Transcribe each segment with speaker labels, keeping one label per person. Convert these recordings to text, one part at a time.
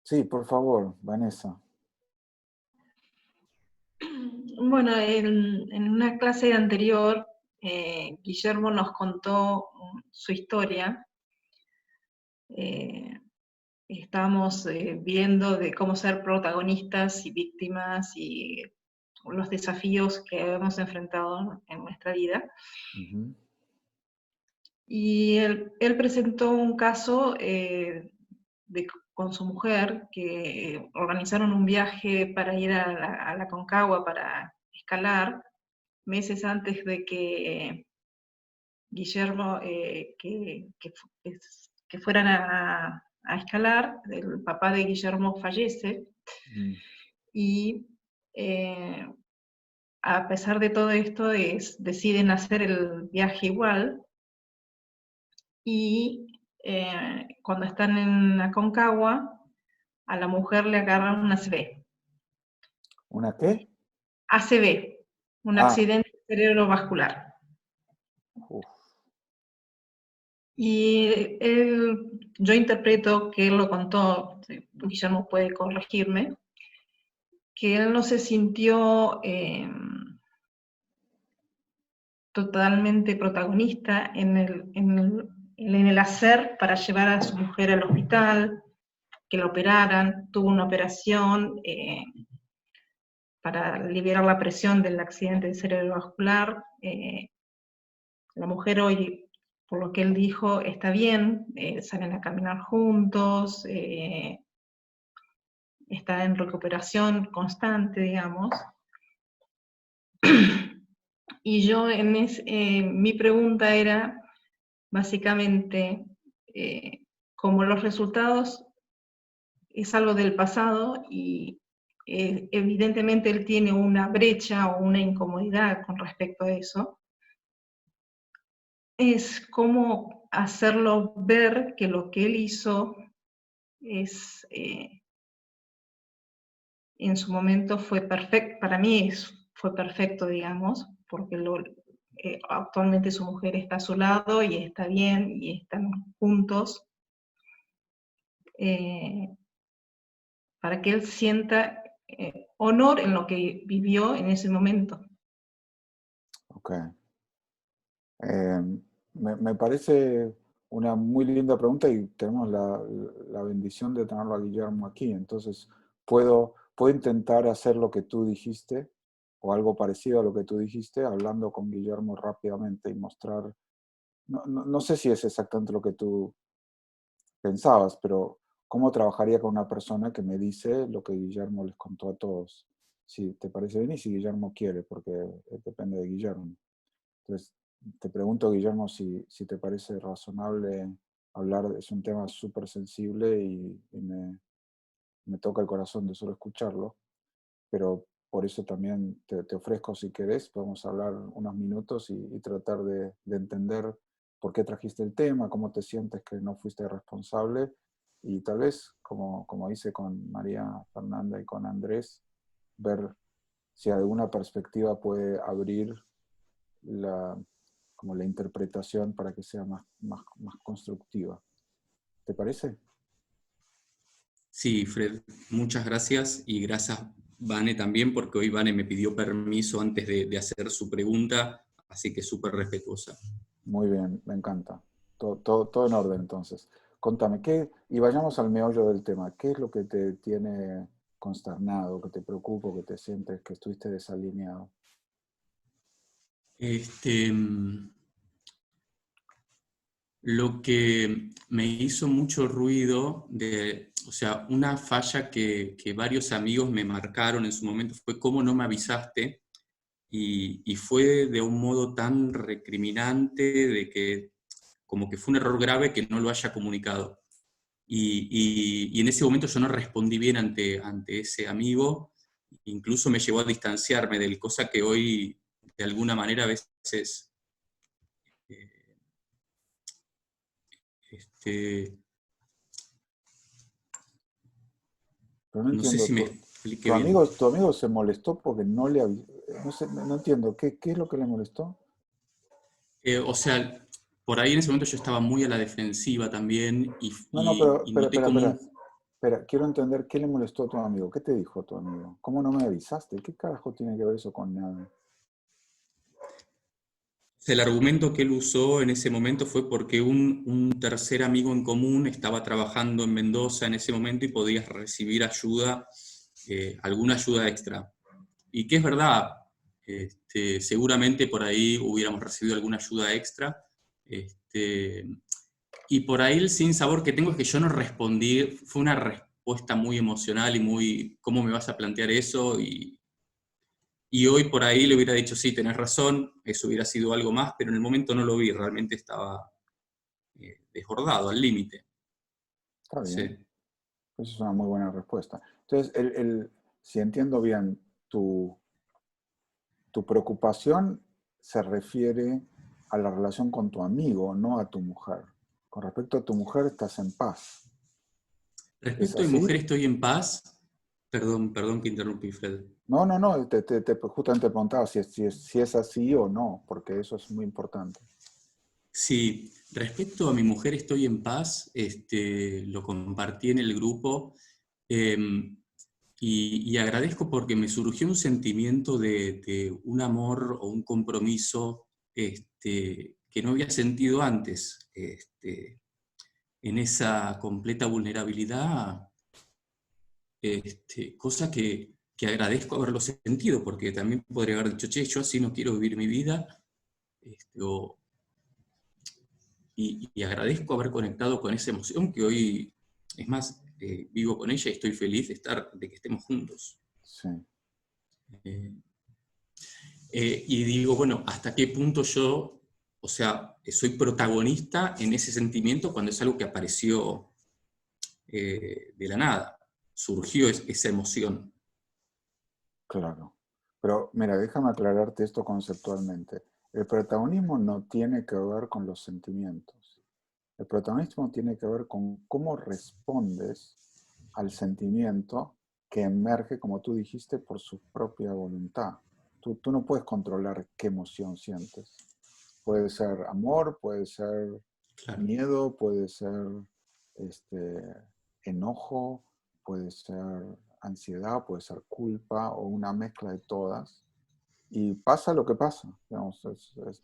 Speaker 1: Sí, por favor, Vanessa.
Speaker 2: Bueno, en una clase anterior, Guillermo nos contó su historia. Eh, Estábamos viendo de cómo ser protagonistas y víctimas y los desafíos que hemos enfrentado en nuestra vida.
Speaker 1: Ujú.
Speaker 2: Y él presentó un caso con su mujer, que organizaron un viaje para ir a la Aconcagua para escalar, meses antes de que Guillermo, que fueran a escalar. El papá de Guillermo fallece
Speaker 1: Mm.
Speaker 2: y a pesar de todo esto deciden hacer el viaje igual, y cuando están en Aconcagua a la mujer le agarran una ACV.
Speaker 1: ¿Una qué?
Speaker 2: ACV, un
Speaker 1: Ah,
Speaker 2: accidente cerebrovascular.
Speaker 1: uf,
Speaker 2: Y yo interpreto que él lo contó, Guillermo puede corregirme, que él no se sintió totalmente protagonista en el hacer para llevar a su mujer al hospital, que la operaran. Tuvo una operación para liberar la presión del accidente cerebrovascular. La mujer hoy, por lo que él dijo, está bien, salen a caminar juntos, está en recuperación constante, digamos. Y yo, mi pregunta era, básicamente, como los resultados es algo del pasado y evidentemente él tiene una brecha o una incomodidad con respecto a eso, es cómo hacerlo ver que lo que él hizo es, en su momento fue perfecto. Para mí fue perfecto, digamos, porque actualmente su mujer está a su lado y está bien y están juntos, eh, para que él sienta honor en lo que vivió en ese momento.
Speaker 1: ok. Eh, me parece una muy linda pregunta y tenemos la bendición de tenerlo a Guillermo aquí. Entonces, puedo intentar hacer lo que tú dijiste o algo parecido a lo que tú dijiste, hablando con Guillermo rápidamente y mostrar, no sé si es exactamente lo que tú pensabas, pero ¿cómo trabajaría con una persona que me dice lo que Guillermo les contó a todos? Si te parece bien y si Guillermo quiere, porque depende de Guillermo. Entonces, te pregunto, Guillermo, si te parece razonable hablar, es un tema súper sensible y me toca el corazón de solo escucharlo, pero por eso también te ofrezco, si querés, podemos hablar unos minutos y tratar de entender por qué trajiste el tema, cómo te sientes que no fuiste responsable y tal vez, como hice con María Fernanda y con Andrés, ver si alguna perspectiva puede abrir la, como la interpretación para que sea más constructiva. ¿Te parece?
Speaker 3: Sí, Fred, muchas gracias y gracias, Vane, también, porque hoy Vane me pidió permiso antes de hacer su pregunta, así que súper respetuosa.
Speaker 1: Muy bien, me encanta. Todo en orden entonces. Contame, y vayamos al meollo del tema. ¿Qué es lo que te tiene consternado, que te preocupa, que te sientes que estuviste desalineado?
Speaker 3: Este, lo que me hizo mucho ruido, o sea, una falla que varios amigos me marcaron en su momento fue cómo no me avisaste, y fue de un modo tan recriminante de que como que fue un error grave que no lo haya comunicado. Y en ese momento yo no respondí bien ante ese amigo, incluso me llevó a distanciarme de él, cosa que hoy de alguna manera a veces eh, este,
Speaker 1: Pero no
Speaker 3: no sé
Speaker 1: entiendo,
Speaker 3: si me
Speaker 1: tu
Speaker 3: expliqué bien.
Speaker 1: amigo, tu amigo se molestó porque no le no sé, no entiendo, ¿qué es lo que le molestó?
Speaker 3: O sea, por ahí en ese momento yo estaba muy a la defensiva también
Speaker 1: No, no,
Speaker 3: y noté como un...
Speaker 1: Espera, quiero entender qué le molestó a tu amigo. ¿Qué te dijo tu amigo? ¿Cómo no me avisaste? ¿Qué carajo tiene que ver eso con nada?
Speaker 3: El argumento que él usó en ese momento fue porque un tercer amigo en común estaba trabajando en Mendoza en ese momento y podías recibir ayuda, alguna ayuda extra. Y que es verdad, seguramente por ahí hubiéramos recibido alguna ayuda extra. este, y por ahí el sinsabor que tengo es que yo no respondí, fue una respuesta muy emocional y muy, ¿cómo me vas a plantear eso? Y hoy por ahí le hubiera dicho, sí, tenés razón, eso hubiera sido algo más, pero en el momento no lo vi, realmente estaba desbordado, al límite.
Speaker 1: Está bien.
Speaker 3: Sí.
Speaker 1: Esa es una muy buena respuesta. Entonces, si entiendo bien, tu preocupación se refiere a la relación con tu amigo, no a tu mujer. Con respecto a tu mujer, estás en paz. ¿Es
Speaker 3: Respecto a mi mujer,
Speaker 1: así?
Speaker 3: estoy en paz. Perdón que interrumpí, Fred.
Speaker 1: No, no, no, justamente preguntaba si es así o no, porque eso es muy importante.
Speaker 3: Sí, respecto a mi mujer estoy en paz, lo compartí en el grupo, eh, y agradezco porque me surgió un sentimiento de un amor o un compromiso, que no había sentido antes, en esa completa vulnerabilidad, cosa que agradezco haberlo sentido, porque también podría haber dicho, che, yo así no quiero vivir mi vida, o y agradezco haber conectado con esa emoción que hoy, es más, vivo con ella y estoy feliz de que estemos juntos.
Speaker 1: Sí,
Speaker 3: Eh, y digo, bueno, ¿hasta qué punto yo, o sea, soy protagonista en ese sentimiento cuando es algo que apareció de la nada? Surgió esa emoción.
Speaker 1: claro. Pero mira, déjame aclararte esto conceptualmente. El protagonismo no tiene que ver con los sentimientos. El protagonismo tiene que ver con cómo respondes al sentimiento que emerge, como tú dijiste, por su propia voluntad. Tú no puedes controlar qué emoción sientes. Puede ser amor, puede ser
Speaker 3: Claro,
Speaker 1: miedo, puede ser este, enojo, puede ser ansiedad, puede ser culpa o una mezcla de todas. Y pasa lo que pasa. Digamos,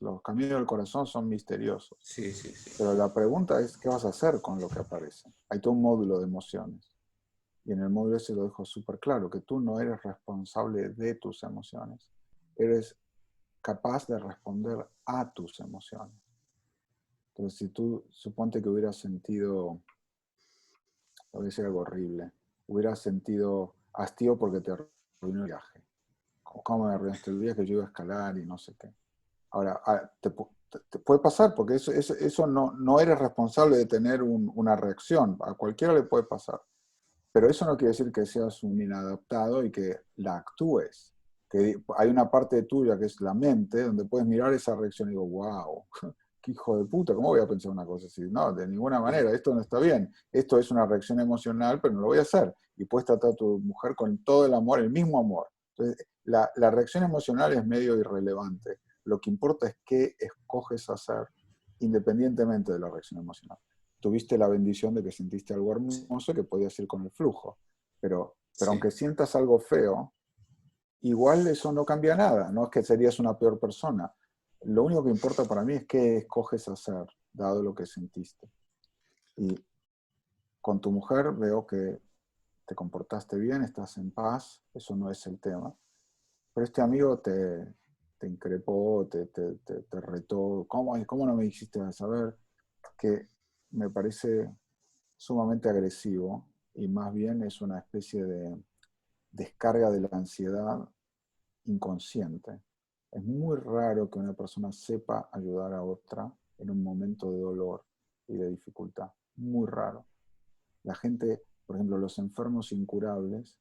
Speaker 1: los caminos del corazón son misteriosos.
Speaker 3: sí, sí, sí.
Speaker 1: Pero la pregunta es, ¿qué vas a hacer con lo que aparece? Hay todo un módulo de emociones. Y en el módulo ese lo dejo súper claro, que tú no eres responsable de tus emociones. Eres capaz de responder a tus emociones. Entonces, si tú suponte que hubieras sentido, voy a decir algo horrible, hubieras sentido hastío porque te arruinó el viaje. ¿Cómo me arruinaste el viaje? Yo iba a escalar y no sé qué. Ahora, te puede pasar porque eso no eres responsable de tener una reacción. A cualquiera le puede pasar. Pero eso no quiere decir que seas un inadaptado y que la actúes. Que hay una parte tuya que es la mente, donde puedes mirar esa reacción y digo, wow, qué hijo de puta, ¿cómo voy a pensar una cosa así? No, de ninguna manera, esto no está bien. Esto es una reacción emocional, pero no lo voy a hacer. Y puedes tratar a tu mujer con todo el amor, el mismo amor. Entonces, la reacción emocional es medio irrelevante. Lo que importa es qué escoges hacer independientemente de la reacción emocional. Tuviste la bendición de que sentiste algo hermoso que podías ir con el flujo. Pero aunque
Speaker 3: Sí.
Speaker 1: sientas algo feo, igual eso no cambia nada. No es que serías una peor persona. Lo único que importa para mí es qué escoges hacer, dado lo que sentiste. Y con tu mujer veo que te comportaste bien, estás en paz, eso no es el tema. Pero este amigo te increpó, te retó. ¿Cómo no me dijiste a saber? Que me parece sumamente agresivo y más bien es una especie de descarga de la ansiedad inconsciente. Es muy raro que una persona sepa ayudar a otra en un momento de dolor y de dificultad. Muy raro. La gente, por ejemplo, los enfermos incurables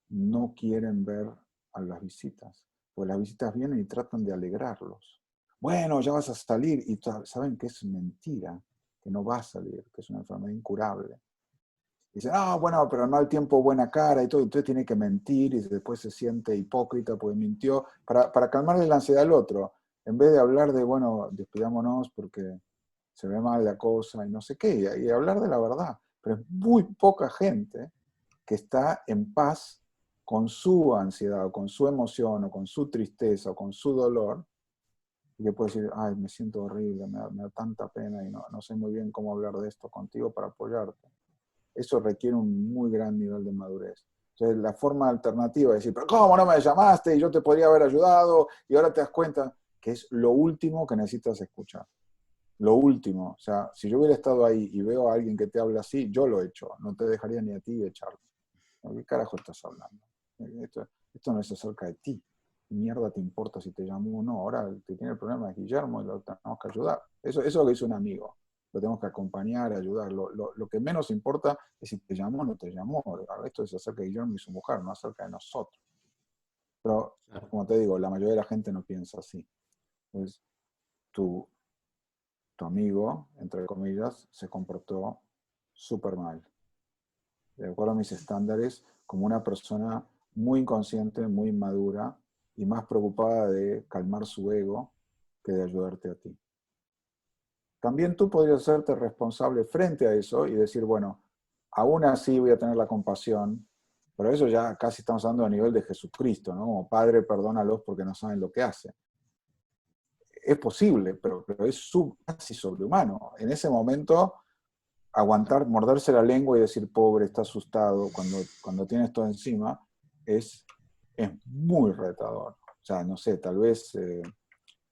Speaker 1: no quieren ver a las visitas, porque las visitas vienen y tratan de alegrarlos. Bueno, ya vas a salir y saben que es mentira, que no va a salir, que es una enfermedad incurable. Dicen, ah, bueno, pero al mal tiempo buena cara y todo, entonces tiene que mentir y después se siente hipócrita porque mintió, para calmarle la ansiedad al otro, en vez de hablar de, bueno, despidámonos porque se ve mal la cosa y no sé qué, y hablar de la verdad. Pero es muy poca gente que está en paz con su ansiedad, o con su emoción, o con su tristeza, o con su dolor, y que puede decir, ay, me siento horrible, me da tanta pena y no sé muy bien cómo hablar de esto contigo para apoyarte. Eso requiere un muy gran nivel de madurez. Entonces, la forma alternativa de decir, pero ¿cómo no me llamaste? Y yo te podría haber ayudado, y ahora te das cuenta que es lo último que necesitas escuchar. Lo último. O sea, si yo hubiera estado ahí y veo a alguien que te habla así, yo lo he hecho. No te dejaría ni a ti echarlo. ¿De qué carajo estás hablando? Esto no es acerca de ti. Mierda te importa si te llamo o no. Ahora el que tiene el problema es Guillermo y lo tenemos que ayudar. Eso es lo que dice un amigo. Lo tenemos que acompañar, ayudar. Lo que menos importa es si te llamó o no te llamó. Esto es acerca de Guillermo y su mujer, no acerca de nosotros. Pero, como te digo, la mayoría de la gente no piensa así. Entonces, tu amigo, entre comillas, se comportó súper mal. De acuerdo a mis estándares, como una persona muy inconsciente, muy inmadura y más preocupada de calmar su ego que de ayudarte a ti. También tú podrías hacerte responsable frente a eso y decir, bueno, aún así voy a tener la compasión, pero eso ya casi estamos hablando a nivel de Jesucristo, ¿no? Como Padre, perdónalos porque no saben lo que hacen. Es posible, pero es casi sobrehumano. En ese momento, aguantar, morderse la lengua y decir, pobre, está asustado, cuando tienes todo encima, es muy retador. O sea, no sé, tal vez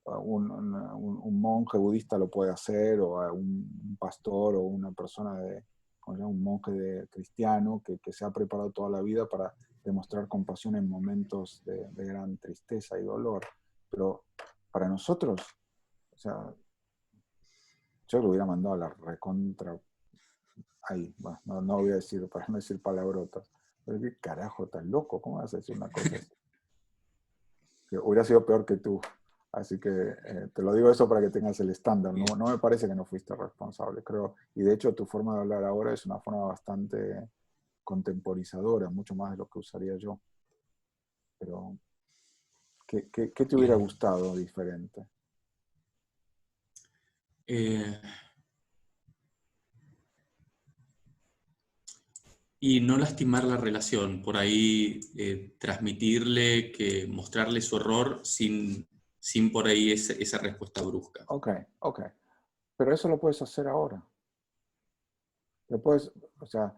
Speaker 1: un monje budista lo puede hacer, o un pastor, o una persona un monje cristiano que se ha preparado toda la vida para demostrar compasión en momentos de gran tristeza y dolor. Pero para nosotros, o sea, yo lo hubiera mandado a la recontra ahí, bueno, no voy a decir, para no decir palabrotas, pero qué carajo, estás loco, ¿cómo vas a decir una cosa así? Que hubiera sido peor que tú. Así que te lo digo eso para que tengas el estándar. No me parece que no fuiste responsable, creo. Y de hecho tu forma de hablar ahora es una forma bastante contemporizadora, mucho más de lo que usaría yo. Pero, ¿qué te hubiera
Speaker 3: Bien.
Speaker 1: gustado diferente?
Speaker 3: Y no lastimar la relación, por ahí transmitirle, mostrarle su horror sin por ahí esa respuesta brusca.
Speaker 1: Ok. Pero eso lo puedes hacer ahora. Después, o sea,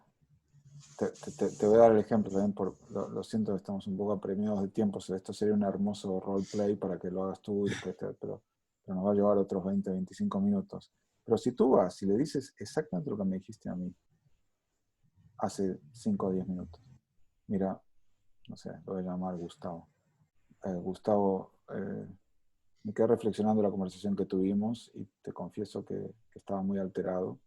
Speaker 1: te voy a dar el ejemplo también, lo siento que estamos un poco apremiados de tiempo, esto sería un hermoso roleplay para que lo hagas tú y después pero nos va a llevar otros 20, 25 minutos. Pero si tú vas y le dices exactamente lo que me dijiste a mí hace 5 o 10 minutos, mira, no sé, lo voy a llamar Gustavo. Gustavo, me quedé reflexionando la conversación que tuvimos y te confieso que estaba muy alterado.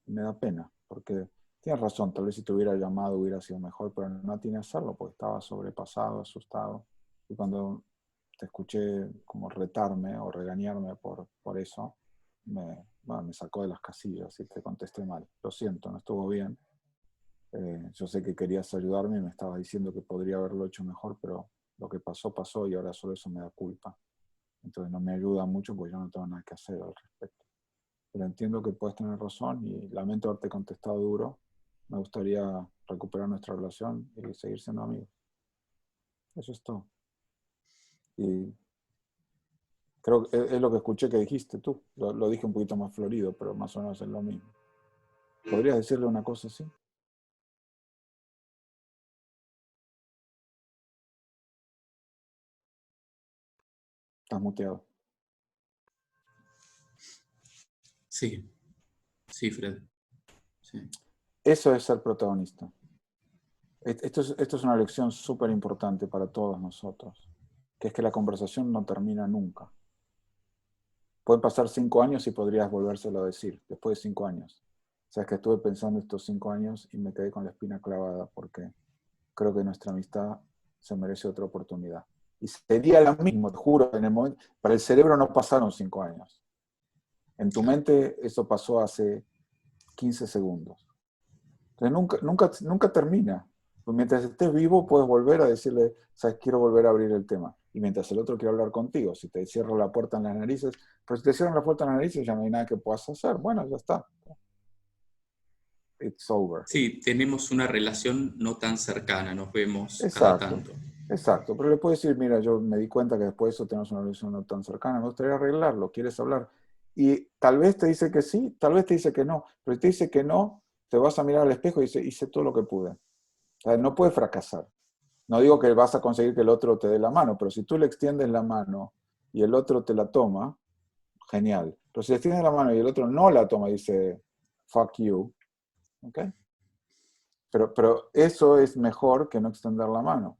Speaker 1: Y me da pena, porque tienes razón, tal vez si te hubiera llamado hubiera sido mejor, pero no tiene que hacerlo porque estaba sobrepasado, asustado. Y cuando te escuché como retarme o regañarme por eso, me sacó de las casillas y te contesté mal. Lo siento, no estuvo bien. Yo sé que querías ayudarme y me estabas diciendo que podría haberlo hecho mejor, pero lo que pasó, pasó y ahora solo eso me da culpa. Entonces no me ayuda mucho porque yo no tengo nada que hacer al respecto. Pero entiendo que puedes tener razón y lamento haberte contestado duro. Me gustaría recuperar nuestra relación y seguir siendo amigos. Eso es todo. Y creo que es lo que escuché que dijiste tú. Lo dije un poquito más florido, pero más o menos es lo mismo. ¿Podrías decirle una cosa así? Estás muteado.
Speaker 3: Sí, sí, Fred. Sí.
Speaker 1: Eso es ser protagonista. Esto es una lección súper importante para todos nosotros, que es que la conversación no termina nunca. Pueden pasar 5 años y podrías volvérselo a decir, después de 5 años. O sea, es que estuve pensando estos 5 años y me quedé con la espina clavada porque creo que nuestra amistad se merece otra oportunidad. Y sería lo mismo, te juro, en el momento, para el cerebro no pasaron 5 años. En tu mente eso pasó hace 15 segundos. Entonces nunca termina. Pues mientras estés vivo puedes volver a decirle, sabes, quiero volver a abrir el tema. Y mientras el otro quiere hablar contigo, si te cierro la puerta en las narices, pero si te cierran la puerta en las narices ya no hay nada que puedas hacer. Bueno, ya está. it's over.
Speaker 3: Sí, tenemos una relación no tan cercana, nos vemos cada
Speaker 1: Exacto,
Speaker 3: tanto.
Speaker 1: exacto. Pero le puedes decir, mira, yo me di cuenta que después de eso tenemos una relación no tan cercana, me gustaría arreglarlo, ¿quieres hablar? Y tal vez te dice que sí, tal vez te dice que no, pero si te dice que no, te vas a mirar al espejo y dices, hice todo lo que pude. O sea, no puedes fracasar. No digo que vas a conseguir que el otro te dé la mano, pero si tú le extiendes la mano y el otro te la toma, genial. Pero si le extiendes la mano y el otro no la toma y dice, fuck you, ¿ok? Pero eso es mejor que no extender la mano.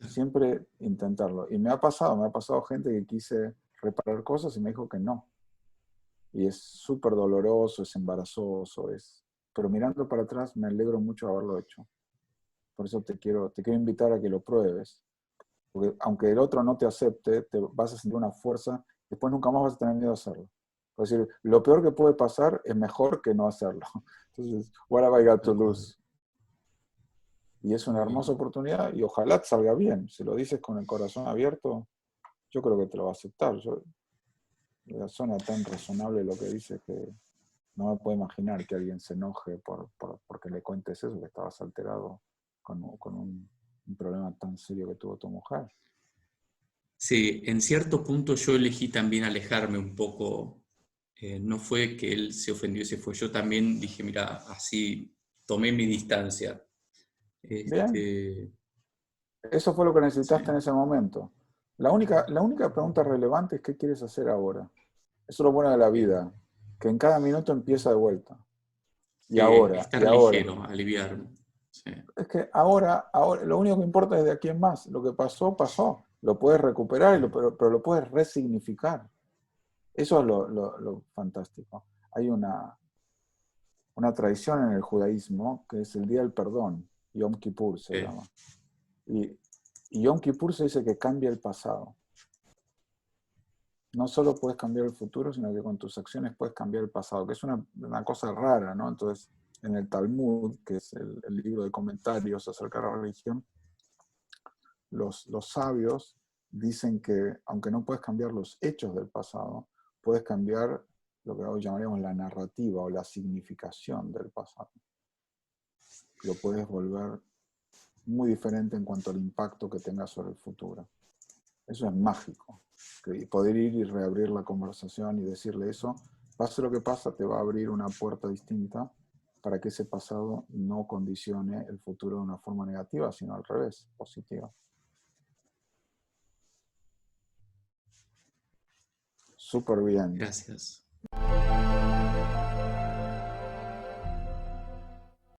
Speaker 1: Siempre intentarlo. Y me ha pasado gente que quise reparar cosas y me dijo que no. Y es súper doloroso, es embarazoso, pero mirando para atrás me alegro mucho de haberlo hecho. Por eso te quiero invitar a que lo pruebes. Porque aunque el otro no te acepte, te vas a sentir una fuerza, después nunca más vas a tener miedo a hacerlo. Es decir, lo peor que puede pasar es mejor que no hacerlo. Entonces, what have I got to lose? Y es una hermosa oportunidad y ojalá te salga bien. Si lo dices con el corazón abierto, yo creo que te lo va a aceptar. Suena tan razonable lo que dices que no me puedo imaginar que alguien se enoje porque le cuentes eso, que estabas alterado con un problema tan serio que tuvo tu mujer.
Speaker 3: Sí, en cierto punto yo elegí también alejarme un poco. No fue que él se ofendió y se fue. Yo también dije, mira, así tomé mi distancia.
Speaker 1: Bien,
Speaker 3: Este,
Speaker 1: eso fue lo que necesitaste
Speaker 3: sí,
Speaker 1: en ese momento. La única pregunta relevante es qué quieres hacer ahora. Eso es lo bueno de la
Speaker 3: bien.
Speaker 1: vida, que en cada minuto empieza de vuelta. Y
Speaker 3: Sí,
Speaker 1: ahora, y
Speaker 3: estar
Speaker 1: ahora.
Speaker 3: ligero, aliviarme. Sí,
Speaker 1: Es que ahora, lo único que importa es de aquí en más. Lo que pasó, pasó. Lo puedes recuperar, pero lo puedes resignificar. Eso es lo fantástico. Hay una tradición en el judaísmo que es el Día del Perdón. Yom Kippur se
Speaker 3: sí,
Speaker 1: llama. Y Yom Kippur se dice que cambia el pasado. No solo puedes cambiar el futuro, sino que con tus acciones puedes cambiar el pasado, que es una cosa rara, ¿no? Entonces, en el Talmud, que es el libro de comentarios acerca de la religión, los sabios dicen que, aunque no puedes cambiar los hechos del pasado, puedes cambiar lo que hoy llamaríamos la narrativa o la significación del pasado. Lo puedes volver muy diferente en cuanto al impacto que tenga sobre el futuro. Eso es mágico. Y poder ir y reabrir la conversación y decirle eso, pase lo que pasa, te va a abrir una puerta distinta para que ese pasado no condicione el futuro de una forma negativa, sino al revés, positiva. Súper bien.
Speaker 3: gracias.